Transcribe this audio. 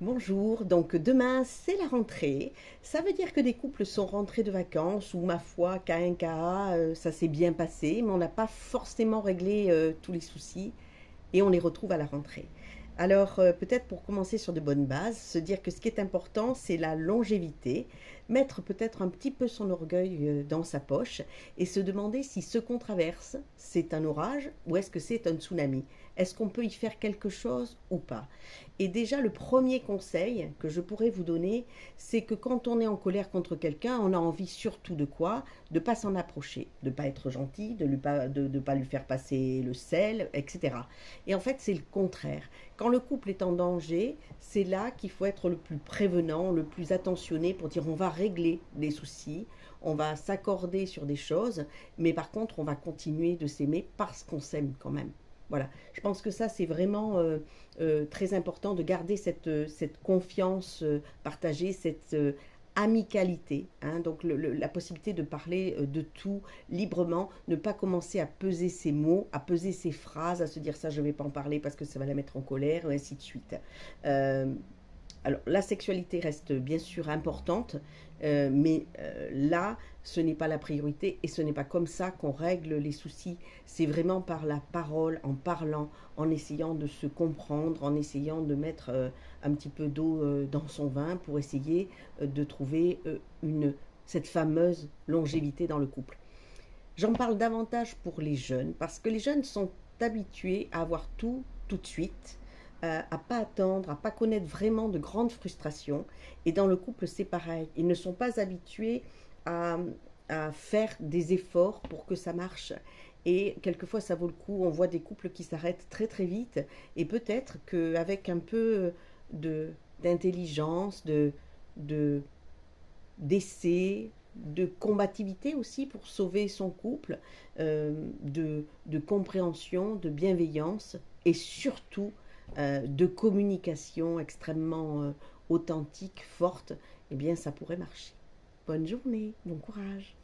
Bonjour, donc demain c'est la rentrée. Ça veut dire que des couples sont rentrés de vacances ou ma foi, cas un cas, ça s'est bien passé, mais on n'a pas forcément réglé tous les soucis et on les retrouve à la rentrée. Alors peut-être pour commencer sur de bonnes bases, se dire que ce qui est important c'est la longévité, mettre peut-être un petit peu son orgueil dans sa poche et se demander si ce qu'on traverse c'est un orage ou est-ce que c'est un tsunami. Est-ce qu'on peut y faire quelque chose ou pas? Et déjà, le premier conseil que je pourrais vous donner, c'est que quand on est en colère contre quelqu'un, on a envie surtout de quoi? De ne pas s'en approcher, de ne pas être gentil, de pas lui faire passer le sel, etc. Et en fait, c'est le contraire. Quand le couple est en danger, c'est là qu'il faut être le plus prévenant, le plus attentionné pour dire on va régler les soucis, on va s'accorder sur des choses, mais par contre, on va continuer de s'aimer parce qu'on s'aime quand même. Voilà, je pense que ça, c'est vraiment très important de garder cette confiance partagée, cette amicalité, hein, donc la possibilité de parler de tout librement, ne pas commencer à peser ses mots, à peser ses phrases, à se dire ça je ne vais pas en parler parce que ça va la mettre en colère, et ainsi de suite. Euh, alors, la sexualité reste bien sûr importante, mais là, ce n'est pas la priorité et ce n'est pas comme ça qu'on règle les soucis. C'est vraiment par la parole, en parlant, en essayant de se comprendre, en essayant de mettre un petit peu d'eau dans son vin pour essayer de trouver cette fameuse longévité dans le couple. J'en parle davantage pour les jeunes parce que les jeunes sont habitués à avoir tout de suite, à pas attendre, à pas connaître vraiment de grandes frustrations. Et dans le couple, c'est pareil. Ils ne sont pas habitués à, à faire des efforts pour que ça marche. Et quelquefois, ça vaut le coup. On voit des couples qui s'arrêtent très très vite. Et peut-être qu'avec un peu de d'intelligence, de d'essai, de combativité aussi pour sauver son couple, de compréhension, de bienveillance et surtout de communication extrêmement authentique, forte, eh bien ça pourrait marcher. Bonne journée, bon courage.